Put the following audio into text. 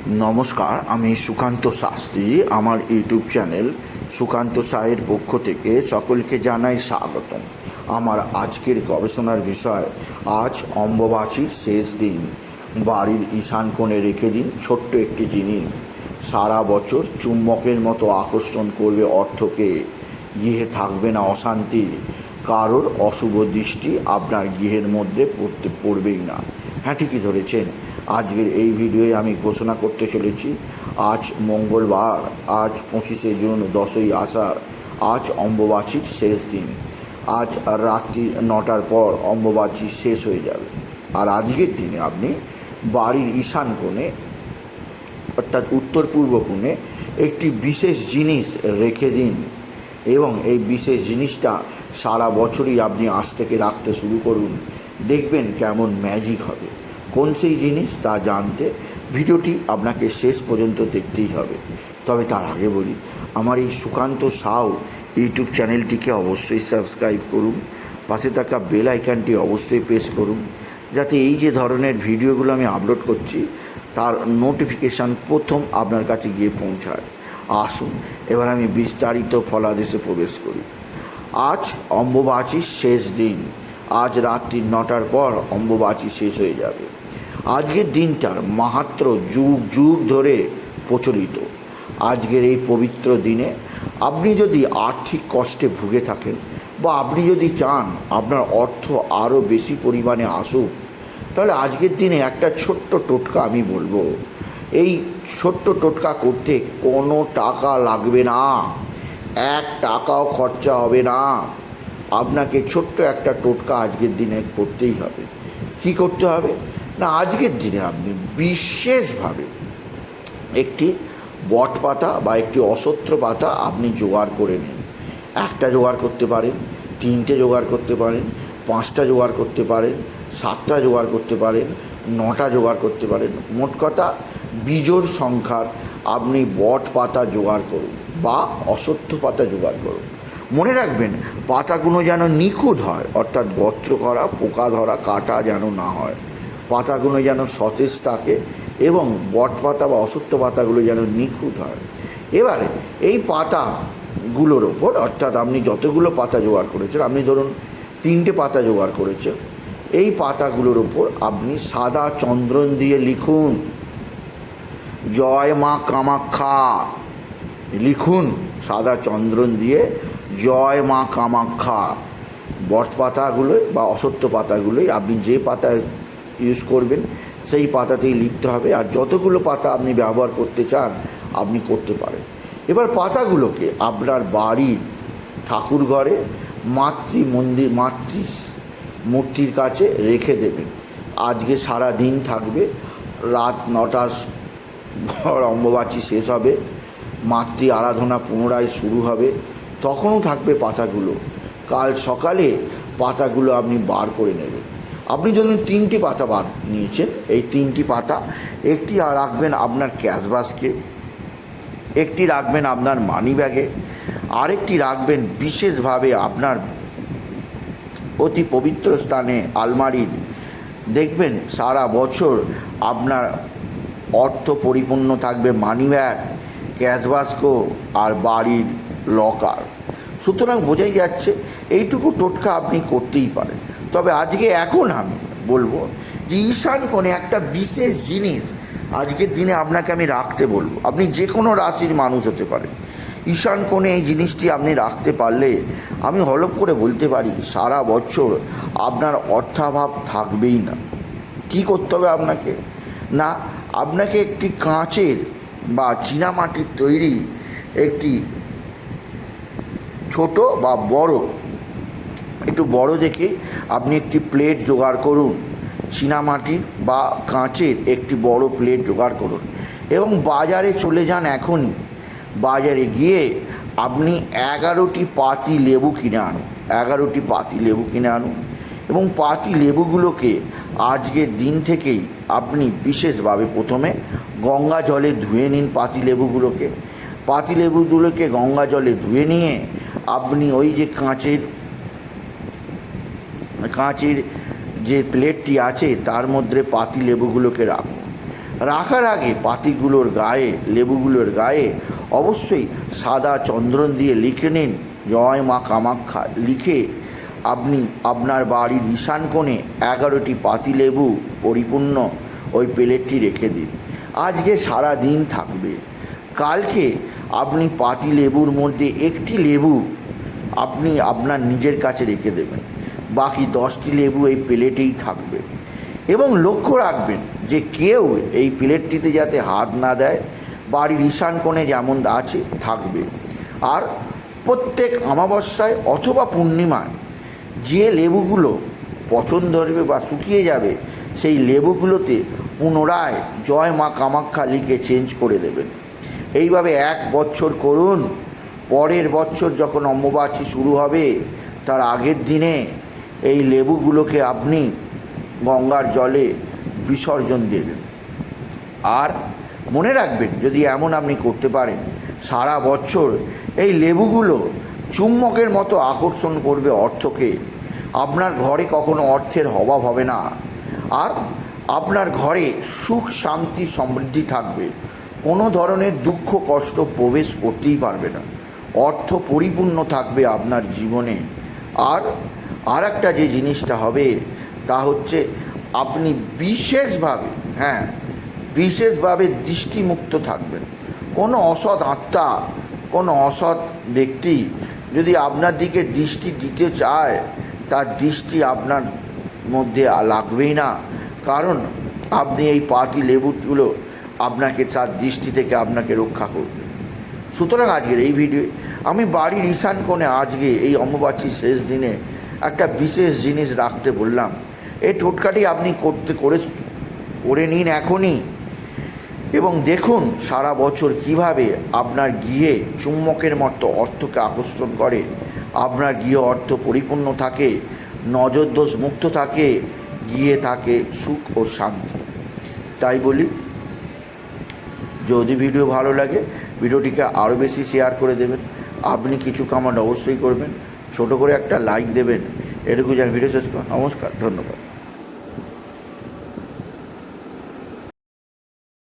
নমস্কার, আমি সুকান্ত শাস্ত্রী। আমার ইউটিউব চ্যানেল সুকান্ত সায়ের পক্ষ থেকে সকলকে জানাই স্বাগতম। আমার আজকের গবেষণার বিষয়, আজ অম্বুবাচীর শেষ দিন। বাড়ির ঈশান কোণে রেখে দিন ছোট্ট একটি জিনিস, সারা বছর চুম্বকের মতো আকর্ষণ করবে অর্থকে। গৃহে থাকবে না অশান্তি, কারোর অশুভ দৃষ্টি আপনার গৃহের মধ্যে পড়বেই না। হ্যাঁ, ঠিকই ধরেছেন। আজকের এই ভিডিওয়ে আমি ঘোষণা করতে চলেছি, আজ মঙ্গলবার, আজ 25শে জুন, 10ই আষাঢ়, আজ অম্বুবাচীর শেষ দিন। আজ রাত্রি 9টার পর অম্বুবাচী শেষ হয়ে যাবে। আর আজকের দিনে আপনি বাড়ির ঈশান কোণে অর্থাৎ উত্তর পূর্ব কোণে একটি বিশেষ জিনিস রেখে দিন এবং এই বিশেষ জিনিসটা সারা বছরই আপনি আজ থেকে রাখতে শুরু করুন। দেখবেন কেমন ম্যাজিক হবে। কোন সেই জিনিস তা জানতে ভিডিওটি আপনাকে শেষ পর্যন্ত দেখতেই হবে। তবে তার আগে বলি, আমার এই সুকান্ত সাউ ইউটিউব চ্যানেলটিকে অবশ্যই সাবস্ক্রাইব করুন, পাশে থাকা বেল আইকনটি অবশ্যই প্রেস করুন, যাতে এই যে ধরনের ভিডিওগুলো আমি আপলোড করছি তার নোটিফিকেশান প্রথম আপনার কাছে গিয়ে পৌঁছায়। আসুন এবার আমি বিস্তারিত ফলাদেশে প্রবেশ করি। আজ অম্বুবাচীর শেষ দিন। আজ রাত্রি 9টার পর অম্বুবাচী শেষ হয়ে যাবে। আজকের দিনটার মাহাত্ম্য যুগ যুগ ধরে প্রচলিত। আজকের এই পবিত্র দিনে আপনি যদি আর্থিক কষ্টে ভুগে থাকেন বা আপনি যদি চান আপনার অর্থ আরও বেশি পরিমাণে আসুক, তাহলে আজকের দিনে একটা ছোট্ট টোটকা আমি বলবো। এই ছোট্ট টোটকা করতে কোনো টাকা লাগবে না, 1 টাকাও খরচা হবে না। আপনাকে ছোট্ট একটা টোটকা আজকের দিনে করতেই হবে। কি করতে হবে না, আজকের দিনে আপনি বিশেষভাবে একটি বট পাতা বা একটি অশ্বত্থ পাতা আপনি জোগাড় করে নিন। 1টা জোগাড় করতে পারেন, 3টে জোগাড় করতে পারেন, 5টা জোগাড় করতে পারেন, 7টা জোগাড় করতে পারেন, 9টা জোগাড় করতে পারেন। মোট কথা বিজোড় সংখ্যার আপনি বট পাতা জোগাড় করুন বা অশ্বত্থ পাতা জোগাড় করুন। মনে রাখবেন, পাতাগুলো যেন নিখুঁত হয়, অর্থাৎ গর্ত করা, পোকা ধরা, কাটা যেন না হয়। পাতাগুলো যেন সতেজ থাকে এবং বট পাতা বা অশ্বত্থ পাতাগুলো যেন নিখুঁত হয়। এবারে এই পাতাগুলোর ওপর, অর্থাৎ আপনি যতগুলো পাতা জোগাড় করেছেন, আপনি ধরুন 3টে পাতা জোগাড় করেছেন, এই পাতাগুলোর ওপর আপনি সাদা চন্দন দিয়ে লিখুন, জয় মা কামাখ্যা। লিখুন সাদা চন্দন দিয়ে, জয় মা কামাখ্যা। বট পাতাগুলোই বা অশ্বত্থ পাতাগুলোই আপনি যে পাতা ইউজ করবেন সেই পাতাতেই লিখতে হবে। আর যতগুলো পাতা আপনি ব্যবহার করতে চান আপনি করতে পারেন। এবার পাতাগুলোকে আপনার বাড়ির ঠাকুর ঘরে মাতৃ মূর্তির কাছে রেখে দেবেন। আজকে সারা দিন থাকবে, রাত 9টার পর অম্বুবাচী শেষ হবে, মাতৃ আরাধনা পুনরায় শুরু হবে, তখনও থাকবে পাতাগুলো। কাল সকালে পাতাগুলো আপনি বার করে নেবেন। আপনি যখন 3টি পাতা বার নিয়েছেন, এই 3টি পাতা একটি রাখবেন আপনার ক্যাশ বাস্কে, একটি রাখবেন আপনার মানি ব্যাগে, আরেকটি রাখবেন বিশেষভাবে আপনার অতি পবিত্র স্থানে আলমারির। দেখবেন সারা বছর আপনার অর্থ পরিপূর্ণ থাকবে মানি ব্যাগ, ক্যাশ বাস্ক আর বাড়ির লকার। সুতরাং বোঝাই যাচ্ছে এইটুকু টোটকা আপনি করতেই পারেন। তবে আজকে এখন আমি বলবো যে ঈশান কোণে একটা বিশেষ জিনিস আজকের দিনে আপনাকে আমি রাখতে বলবো। আপনি যে কোনো রাশির মানুষ হতে পারেন, ঈশান কোণে এই জিনিসটি আপনি রাখতে পারলে আমি হলপ করে বলতে পারি সারা বছর আপনার অর্থাভাব থাকবেই না। কি করতে হবে আপনাকে না, আপনাকে একটি কাঁচের বা চীনামাটির তৈরি একটি ছোট বা বড়, একটু বড় দেখে আপনি একটি প্লেট জোগাড় করুন। চীনামাটির বা কাঁচের একটি বড় প্লেট জোগাড় করুন এবং বাজারে চলে যান। এখনই বাজারে গিয়ে আপনি 11টি পাতি লেবু কিনে আনুন। 11টি পাতি লেবু কিনে আনুন এবং পাতি লেবুগুলোকে আজকের দিন থেকেই আপনি বিশেষভাবে প্রথমে গঙ্গা জলে ধুয়ে নিন। পাতি লেবুগুলোকে গঙ্গা জলে ধুয়ে নিয়ে আপনি ওই যে কাঁচের যে প্লেটটি আছে তার মধ্যে পাতি লেবুগুলোকে রাখুন। রাখার আগে পাতিগুলোর গায়ে, লেবুগুলোর গায়ে অবশ্যই সাদা চন্দন দিয়ে লিখে নিন জয় মা কামাখ্যা। লিখে আপনি আপনার বাড়ির ঈশান কোণে 11টি পাতি লেবু পরিপূর্ণ ওই প্লেটটি রেখে দিন। আজকে সারা দিন থাকবে। কালকে আপনি পাতি লেবুর মধ্যে একটি লেবু আপনি আপনার নিজের কাছে রেখে দেবেন, বাকি 10টি লেবু এই প্লেটেই থাকবে। এবং লক্ষ্য রাখবেন যে কেউ এই প্লেটটিতে যাতে হাত না দেয়, বাড়ির ঈশান কোণে যেমন আছে থাকবে। আর প্রত্যেক অমাবস্যায় অথবা পূর্ণিমায় যে লেবুগুলো পচন ধরবে বা শুকিয়ে যাবে, সেই লেবুগুলোতে পুনরায় জয় মা কামাখ্যা লিখে চেঞ্জ করে দেবেন। এইভাবে 1 বছর করুন। পরের বছর যখন অম্বুবাচী শুরু হবে তার আগের দিনে এই লেবুগুলোকে আপনি গঙ্গার জলে বিসর্জন দেবেন। আর মনে রাখবেন, যদি এমন আপনি করতে পারেন, সারা বছর এই লেবুগুলো চুম্বকের মতো আকর্ষণ করবে অর্থকে। আপনার ঘরে কখনো অর্থের অভাব হবে না। আর আপনার ঘরে সুখ শান্তি সমৃদ্ধি থাকবে। কোনো ধরনের দুঃখ কষ্ট প্রবেশ করতেই পারবে না। অর্থ পরিপূর্ণ থাকবে আপনার জীবনে। আর একটা যে জিনিসটা হবে তা হচ্ছে আপনি বিশেষভাবে দৃষ্টিমুক্ত থাকবেন। কোনো অসৎ আত্মা, কোনো অসৎ ব্যক্তি যদি আপনার দিকে দৃষ্টি দিতে চায়, তার দৃষ্টি আপনার মধ্যে লাগবেই না, কারণ আপনি এই পাতি লেবুগুলো আপনাকে তার দৃষ্টি থেকে আপনাকে রক্ষা করবে। সুতরাং আজকের এই ভিডিও আমি বাড়ির ঈশান কোণে আজকে এই অমাবস্যার শেষ দিনে একটা বিশেষ জিনিস রাখতে বললাম। এই টোটকাটি আপনি করে নিন এখনই, এবং দেখুন সারা বছর কিভাবে আপনার গৃহে চুম্বকের মতো অর্থকে আকর্ষণ করে। আপনার গৃহ অর্থ পরিপূর্ণ থাকে, নজর দোষ মুক্ত থাকে, গৃহে থাকে সুখ ও শান্তি। তাই বলি, যদি ভিডিও ভালো লাগে ভিডিওটিকে আরও বেশি শেয়ার করে দেবেন। আপনি কিছু কমেন্ট অবশ্যই করবেন, ছোট করে একটা লাইক দেবেন। এটুকু যেন ভিডিও শেষ করেন। নমস্কার, ধন্যবাদ।